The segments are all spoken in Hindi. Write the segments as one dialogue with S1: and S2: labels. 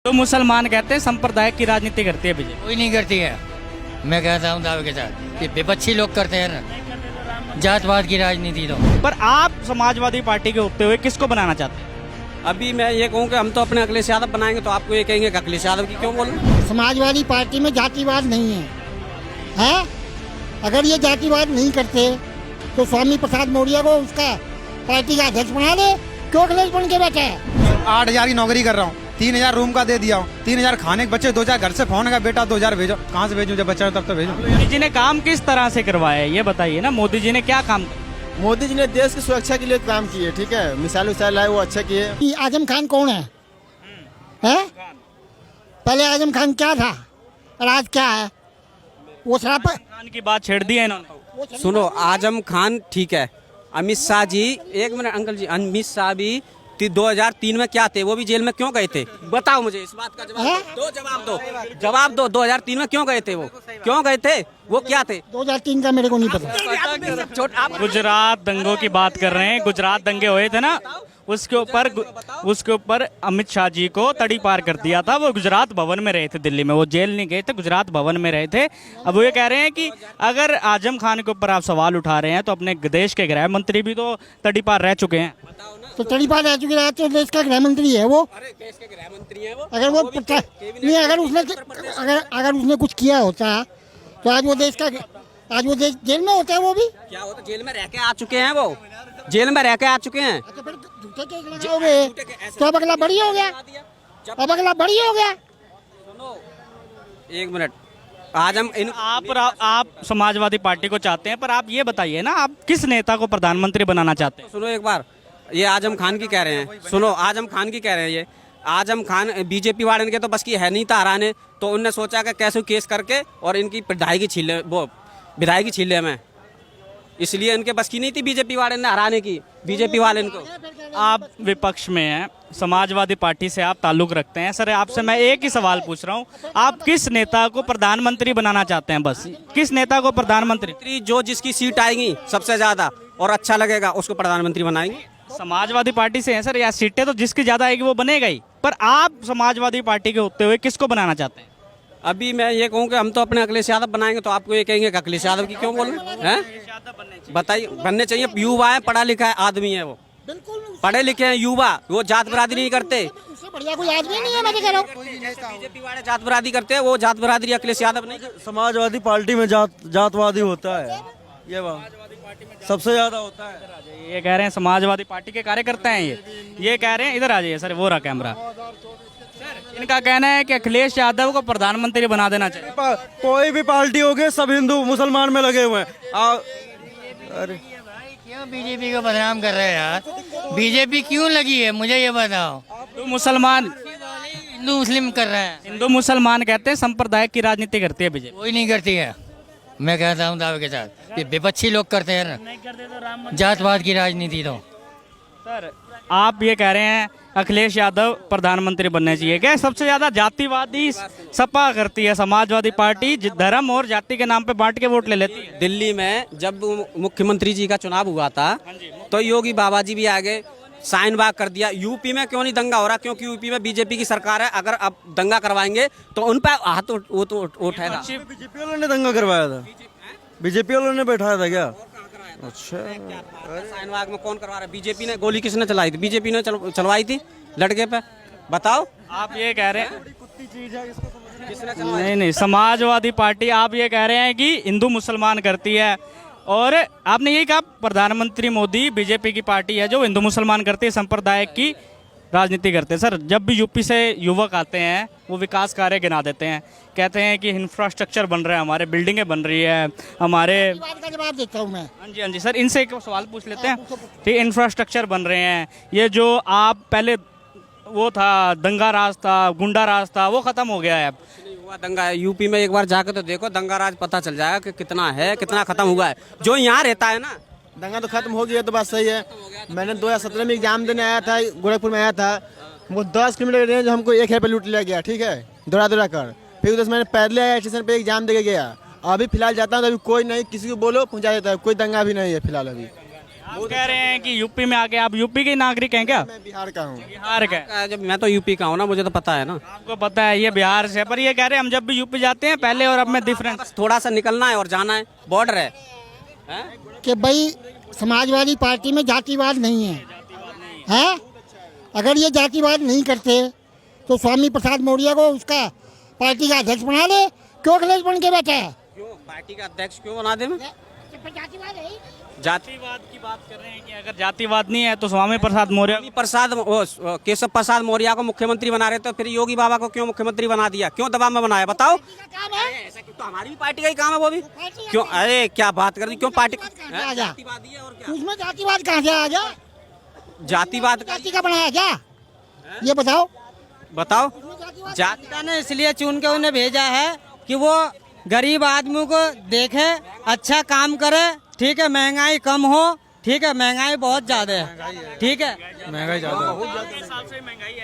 S1: तो मुसलमान कहते हैं सांप्रदायिक की राजनीति करती है बीजेपी।
S2: कोई नहीं करती है। मैं कहता हूँ दावे के साथ कि विपक्षी लोग करते हैं ना, जातवाद की राजनीति। तो
S1: पर आप समाजवादी पार्टी के होते हुए किसको बनाना चाहते हैं?
S3: अभी मैं ये कहूँ कि हम तो अपने अखिलेश यादव बनाएंगे, तो आपको ये कहेंगे कि अखिलेश यादव की क्यों बोलूं?
S4: समाजवादी पार्टी में जातिवाद नहीं है, हैं? अगर ये जातिवाद नहीं करते तो स्वामी प्रसाद मौर्य को उसका पार्टी का अध्यक्ष बना दे। क्यों अखिलेश बन के बैठा है?
S5: 8,000 की नौकरी कर रहा हूँ, 3,000 रूम का दे दिया हूँ, 3,000 खाने के बच्चे, 2,000 घर से फोन का बेटा 2,000 भेजो। कहाँ से भेजूं? जब बच्चा तब तो भेजो।
S1: मोदी जी ने काम किस तरह से करवाया है ये बताइए ना। मोदी जी ने क्या काम?
S6: मोदी जी ने देश की सुरक्षा के लिए काम किए, ठीक है, मिसाइल विसाइल लाए वो अच्छे किए।
S4: कि आजम खान कौन है? हैं? पहले आजम खान क्या था और आज क्या है? वो शराब
S1: खान की बात छेड़ दी है इन्होंने।
S3: सुनो, आजम खान ठीक है, अमित शाह जी, एक मिनट अंकल जी, अमित शाह भी 2003 में क्या थे? वो भी जेल में क्यों गए थे? बताओ मुझे इस बात का जवाब दो 2003 में क्यों गए थे? वो क्यों गए थे? वो क्या थे?
S4: 2003 का मेरे को नहीं पता।
S1: गुजरात दंगों की बात कर रहे हैं। गुजरात दंगे हुए थे ना, उसके ऊपर अमित शाह जी को तड़ी पार कर दिया था। वो गुजरात भवन में रहे थे दिल्ली में, वो जेल नहीं गए थे, गुजरात भवन में रहे थे। अब वो ये कह रहे हैं कि अगर आजम खान के ऊपर आप सवाल उठा रहे हैं तो अपने देश के गृह मंत्री भी तो तड़ी पार रह चुके हैं।
S4: तो तड़ी पार रह चुके हैं तो देश का गृह मंत्री है वो।
S3: देश के गृह मंत्री है वो।
S4: अगर वो नहीं, अगर उसने कुछ किया होता तो आज वो देश जेल में होता है। वो भी
S3: क्या होता? जेल में रह के आ चुके हैं, वो जेल में रह के आ चुके हैं।
S4: तो फिर झूठे केस लगाओगे तो अब अगला बड़ी हो गया। अब अगला बड़ी हो गया।
S3: एक मिनट, आज हम
S1: आप समाजवादी पार्टी को चाहते हैं, पर आप ये बताइए ना, आप किस नेता को प्रधानमंत्री बनाना चाहते हैं?
S3: सुनो एक बार, ये आजम खान की कह रहे हैं। सुनो, आजम खान की कह रहे हैं। ये आजम खान बीजेपी वाले के तो बस की है नहीं था हराने, तो उनने सोचा कि कैसे केस करके और इनकी विधायकी छीन ले में, इसलिए इनके बस की नहीं थी बीजेपी वाले ने हराने की। बीजेपी वाले इनको।
S1: आप विपक्ष में हैं, समाजवादी पार्टी से आप ताल्लुक रखते हैं। सर आपसे मैं एक ही सवाल पूछ रहा हूँ, आप किस नेता को प्रधानमंत्री बनाना चाहते हैं? बस किस नेता को प्रधानमंत्री?
S3: जो जिसकी सीट आएगी सबसे ज्यादा और अच्छा लगेगा उसको प्रधानमंत्री बनाएंगे।
S1: समाजवादी पार्टी से हैं सर, या सीटें तो जिसकी ज्यादा आएगी वो बनेगा ही, पर आप समाजवादी पार्टी के होते हुए किसको बनाना चाहते हैं?
S3: अभी मैं ये कहूँ कि हम तो अपने अखिलेश यादव बनाएंगे, तो आपको ये कहेंगे कि अखिलेश यादव की क्यों बोलूं? हैं? बताइए, बनने चाहिए। युवा है, पढ़ा लिखा है आदमी है, वो पढ़े लिखे हैं युवा, वो जात बरादरी नहीं करते।
S4: उससे बढ़िया कोई आदमी नहीं है। मैं कह रहा हूँ
S3: बीजेपी वाले जात बरादरी करते हैं, वो जात बरादरी अखिलेश यादव नहीं।
S6: समाजवादी पार्टी में जातवादी होता है, ये बात सबसे ज्यादा होता है।
S1: ये कह रहे हैं समाजवादी पार्टी के कार्यकर्ता हैं ये कह रहे हैं। इधर आ जाइए सर, वो रहा कैमरा। इनका कहना है कि अखिलेश यादव को प्रधानमंत्री बना देना चाहिए।
S6: कोई भी पार्टी होगी, सब हिंदू मुसलमान में लगे हुए हैं। अरे
S2: क्यों बीजेपी को बदनाम कर रहे हैं यार? बीजेपी क्यों लगी है मुझे ये बताओ।
S1: तो मुसलमान
S2: हिंदू मुस्लिम कर रहे हैं।
S1: हिंदू मुसलमान कहते हैं सांप्रदायिक की राजनीति करती है बीजेपी।
S2: कोई नहीं करती है। मैं कहता हूँ दावे के साथ कि विपक्षी लोग करते हैं ना, जातवाद की राजनीति। तो
S1: सर आप ये कह रहे हैं अखिलेश यादव प्रधानमंत्री बनने चाहिए। क्या सबसे ज्यादा जातिवादी सपा करती है समाजवादी पार्टी, धर्म और जाति के नाम पे बांट के वोट ले लेती है।
S3: दिल्ली में जब मुख्यमंत्री जी का चुनाव हुआ था तो योगी बाबा जी भी आगे साइन बाग कर दिया। यूपी में क्यों नहीं दंगा हो रहा? क्योंकि यूपी में बीजेपी की सरकार है। अगर अब दंगा करवाएंगे तो उन पर हाथ उठाएगा।
S6: बीजेपी वालों ने दंगा करवाया था, बीजेपी वालों ने बैठाया था क्या? अच्छा,
S3: साइन बाग में कौन करवा रहा है? बीजेपी ने। गोली किसने चलाई थी? बीजेपी ने चलवाई थी लड़के पे। बताओ।
S1: आप ये कह रहे हैं नहीं, समाजवादी पार्टी आप ये कह रहे हैं कि हिंदू मुसलमान करती है, और आपने यही कहा प्रधानमंत्री मोदी बीजेपी की पार्टी है जो हिंदू मुसलमान करती है, सांप्रदायिक की राजनीति करते हैं। सर जब भी यूपी से युवक आते हैं वो विकास कार्य गिना देते हैं, कहते हैं कि इंफ्रास्ट्रक्चर बन रहा है, हमारे बिल्डिंगें बन रही है, हमारे।
S4: बात का जवाब देता हूँ मैं।
S1: हाँ जी सर, इनसे एक सवाल पूछ लेते हैं। ठीक, इंफ्रास्ट्रक्चर बन रहे हैं, ये जो आप पहले वो था दंगा राज था, गुंडा राज था, वो खत्म हो गया है अब।
S3: हुआ दंगा यूपी में, एक बार जाकर तो देखो, दंगा राज पता चल जाएगा कि कितना है, कितना खत्म हुआ है। जो यहाँ रहता है ना,
S6: दंगा तो खत्म हो गया, तो बात सही है। मैंने 2017 में एग्जाम देने आया था, गोरखपुर में आया था। वो 10 किलोमीटर रेंज हमको 1 पे लूट लिया गया, ठीक है, दौड़ा कर। फिर उधर मैंने पैदल आया स्टेशन पे एग्जाम दे गया। अभी फिलहाल जाता हूँ तो अभी कोई नहीं, किसी को बोलो पहुँचा देता है, कोई दंगा भी नहीं है फिलहाल अभी।
S1: आप कह रहे हैं कि यूपी में आके, आप यूपी के नागरिक हैं क्या?
S6: मैं बिहार का हूँ।
S1: बिहार के?
S3: जब मैं तो यूपी का हूँ ना, मुझे तो पता है ना।
S1: आपको पता है ये बिहार से, पर ये कह रहे हैं हम जब भी यूपी जाते हैं पहले और अब में डिफरेंस।
S3: बस थोड़ा सा निकलना है और जाना है, बॉर्डर है।
S4: कि भाई समाजवादी पार्टी में जातिवाद नहीं है, हैं? अगर ये जातिवाद नहीं करते तो स्वामी प्रसाद मौर्य को उसका पार्टी का अध्यक्ष बना ले। क्यों अखिलेश बन के बैठा है?
S3: क्यों पार्टी का अध्यक्ष क्यों बना दे?
S4: जातिवाद है।
S1: जातिवाद की बात कर रहे हैं कि अगर जातिवाद नहीं है तो स्वामी प्रसाद मौर्य,
S3: केशव प्रसाद मौर्य को मुख्यमंत्री बना रहे, तो फिर योगी बाबा को क्यों मुख्यमंत्री बना दिया? क्यों दबाव में बनाया? बताओ। ऐसा क्यों? तो हमारी भी पार्टी का ही काम है वो भी। क्यों? अरे क्या बात कर दी? क्यों पार्टी जातिवादी है और क्या?
S4: उसमें जातिवाद कहाँ से आ गया?
S3: जातिवाद
S4: जाति का बनाया क्या? ये बताओ।
S3: बताओ।
S7: जनता ने इसलिए चुन के उन्हें भेजा है कि वो गरीब आदमी को देखे, अच्छा काम करे, ठीक है, महंगाई कम हो, ठीक है, महंगाई बहुत ज्यादा है, ठीक है,
S5: महंगाई ज्यादा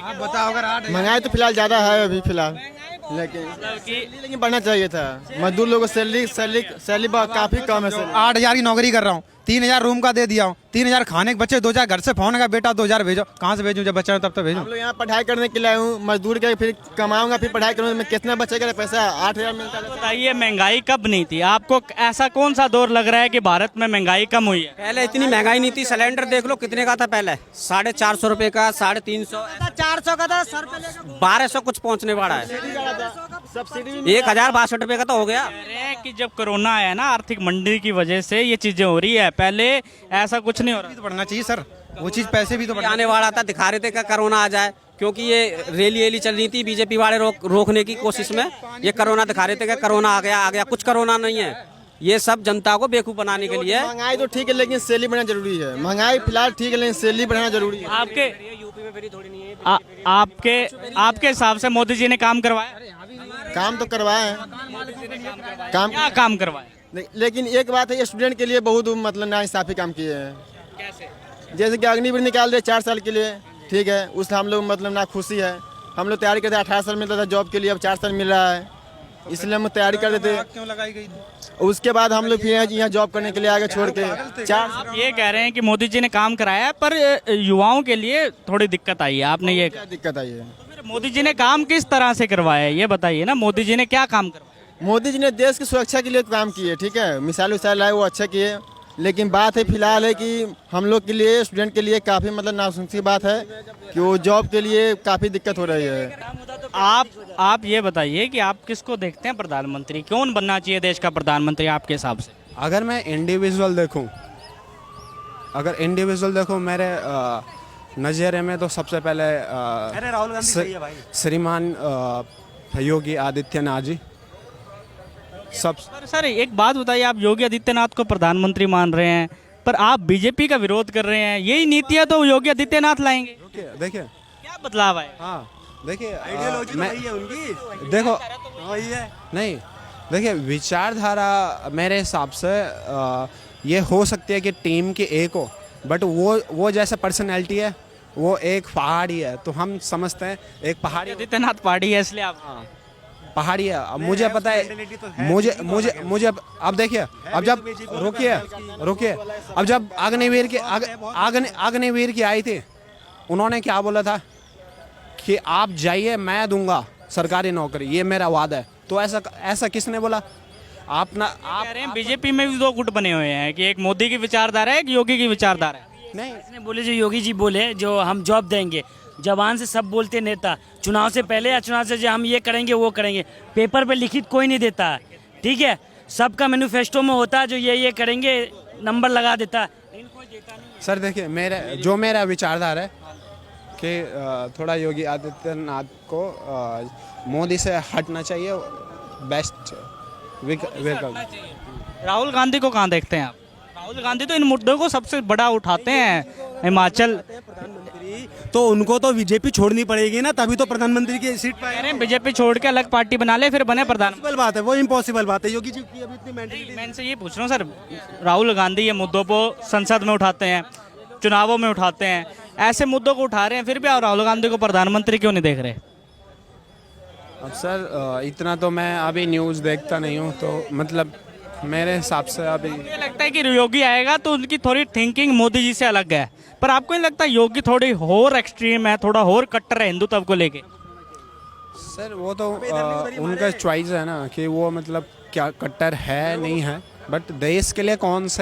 S5: आप बताओ। अगर 8
S6: महंगाई तो फिलहाल ज़्यादा है अभी फिलहाल, लेकिन बढ़ना चाहिए था। मजदूर लोगों को सैलरी काफ़ी कम है।
S5: 8,000 की नौकरी कर रहा हूँ, 3,000 रूम का दे दिया हूँ, 3,000 खाने के बच्चे 2,000 घर से फोन का बेटा 2,000 भेजो। कहाँ से भेजूँ? जब बच्चा है तब तो भेजूँ।
S6: हम लोग यहाँ पढ़ाई करने के लिए आए हूँ, मजदूर के फिर कमाऊंगा, फिर पढ़ाई करूँगा, मैं कितना बचेगा पैसा? 8,000 मिलता है।
S1: बताइए महंगाई कब नहीं थी? आपको ऐसा कौन सा दौर लग रहा है कि भारत में महंगाई कम हुई है?
S3: पहले इतनी महंगाई नहीं थी। सिलेंडर देख लो कितने का था पहले, 450 रुपए का, 350,
S7: 400 का था, सर पे लेकर
S3: 1200 कुछ पहुंचने वाला है।
S6: सब्सिडी
S3: 1062 रुपए का तो हो गया।
S1: कह रहे हैं कि जब कोरोना आया ना, आर्थिक मंदी की वजह से ये चीजें हो रही है, पहले ऐसा कुछ नहीं हो रहा।
S5: तो बढ़ना चाहिए सर, वो चीज पैसे भी तो बढ़ना।
S3: आने वाला था, दिखा रहे थे कि कोरोना आ जाए, क्योंकि ये रैली चल रही थी बीजेपी वाले रोकने की कोशिश में। ये कोरोना दिखा रहे थे कि कोरोना आ गया। कुछ कोरोना नहीं है, ये सब जनता को बेवकूफ बनाने के लिए।
S6: महंगाई तो ठीक है लेकिन सैलरी बढ़ाना जरूरी है। महंगाई फिलहाल ठीक है लेकिन सैलरी बढ़ाना जरूरी है।
S1: आपके हिसाब से मोदी जी ने काम करवाया?
S6: काम तो करवाए हैं, काम
S1: क्या काम करवाया?
S6: लेकिन एक बात है, स्टूडेंट के लिए बहुत मतलब नाइंसाफी काम किए हैं। जैसे कि अग्निवीर निकाल दे 4 साल के लिए, ठीक है, उससे हम लोग मतलब ना खुशी है। हम लोग तैयारी करते 18 साल मिलता था जॉब के लिए, अब 4 साल मिल रहा है, इसलिए हम तैयारी कर देते।
S5: क्यों लगाई गई थी?
S6: उसके बाद हम लोग फिर यहाँ जॉब करने के लिए आगे छोड़ के 4।
S1: आप ये कह रहे हैं कि मोदी जी ने काम कराया है, पर युवाओं के लिए थोड़ी दिक्कत आई है, आपने ये
S6: क्या दिक्कत आई है?
S1: फिर मोदी जी ने काम किस तरह से करवाया है ये बताइए ना। मोदी जी ने क्या काम करवाया?
S6: मोदी जी ने देश की सुरक्षा के लिए काम किए, ठीक है, मिसाइल विसाइल लाए वो अच्छे किए, लेकिन बात है फिलहाल है कि हम लोग के लिए, स्टूडेंट के लिए काफ़ी मतलब नासुखी बात है कि वो जॉब के लिए काफ़ी दिक्कत हो रही है।
S1: आप ये बताइए कि आप किसको देखते हैं प्रधानमंत्री? कौन बनना चाहिए देश का प्रधानमंत्री आपके हिसाब से?
S8: अगर मैं इंडिविजुअल देखूं, मेरे नज़रिए में तो सबसे पहले
S5: राहुल गांधी सही है भाई।
S8: श्रीमान योगी आदित्यनाथ जी।
S1: सर एक बात बताइए, आप योगी आदित्यनाथ को प्रधानमंत्री मान रहे हैं, पर आप बीजेपी का विरोध कर रहे हैं, यही नीतियां तो योगी आदित्यनाथ लाएंगे।
S8: देखिए
S1: क्या बदलाव है?
S8: हाँ देखिए,
S5: आइडियोलॉजी तो वही है उनकी।
S8: देखो
S5: वही है।
S8: नहीं, देखिए विचारधारा मेरे हिसाब से ये हो सकती है कि टीम की एक हो, बट वो जैसा पर्सनैलिटी है वो एक पहाड़ी है, तो हम समझते हैं एक पहाड़ी
S1: आदित्यनाथ पार्टी है इसलिए आप
S8: पहाड़ी है। अब मुझे पता है, मुझे अब देखिए, अब जब रुकिए, अब जब अग्निवीर की आई थी, उन्होंने क्या बोला था कि आप जाइए, मैं दूंगा सरकारी नौकरी, ये मेरा वादा है। तो ऐसा किसने बोला? आप
S1: कह रहे हैं बीजेपी में भी 2 गुट बने हुए हैं कि एक मोदी की विचारधारा है, एक योगी की विचारधारा है।
S8: नहीं,
S7: इसने बोले जो योगी जी बोले, जो हम जॉब देंगे, जबान से सब बोलते नेता, चुनाव से पहले या चुनाव से जो हम ये करेंगे वो करेंगे, पेपर पे लिखित कोई नहीं देता है, ठीक है, सबका मैनिफेस्टो में होता है जो ये करेंगे, नंबर लगा देता है, लेकिन कोई देता नहीं।
S8: सर देखिए, मेरा विचारधारा है कि थोड़ा योगी आदित्यनाथ को मोदी से हटना चाहिए, बेस्ट विकल्प।
S1: राहुल गांधी को कहाँ देखते हैं आप? राहुल गांधी तो इन मुद्दों को सबसे बड़ा उठाते हैं, हिमाचल।
S9: तो उनको तो बीजेपी छोड़नी पड़ेगी ना, तभी तो प्रधानमंत्री की सीट
S1: कह
S9: पर।
S1: रहे हैं बीजेपी छोड़ के अलग पार्टी बना ले फिर बने प्रधानमंत्री।
S9: बात है वो, इम्पॉसिबल बात है। योगी जी की अभी इतनी मेंटलिटी।
S1: मैं इनसे ये पूछ रहा हूँ सर, राहुल गांधी ये मुद्दों को संसद में उठाते हैं, चुनावों में उठाते हैं, ऐसे मुद्दों को उठा रहे हैं, फिर भी आप राहुल गांधी को प्रधानमंत्री क्यों नहीं देख रहे?
S8: अब सर इतना तो मैं अभी न्यूज़ देखता नहीं हूँ, तो मतलब मेरे हिसाब से अभी
S1: मुझे लगता है कि योगी आएगा तो उनकी थोड़ी थिंकिंग मोदी जी से अलग है, पर आपको नहीं लगता योगी थोड़ी और एक्सट्रीम है, थोड़ा और कट्टर है हिंदुत्व को लेके?
S8: सर वो तो उनका चॉइस है ना कि वो मतलब क्या कट्टर है नहीं है, बट देश के लिए कौन सा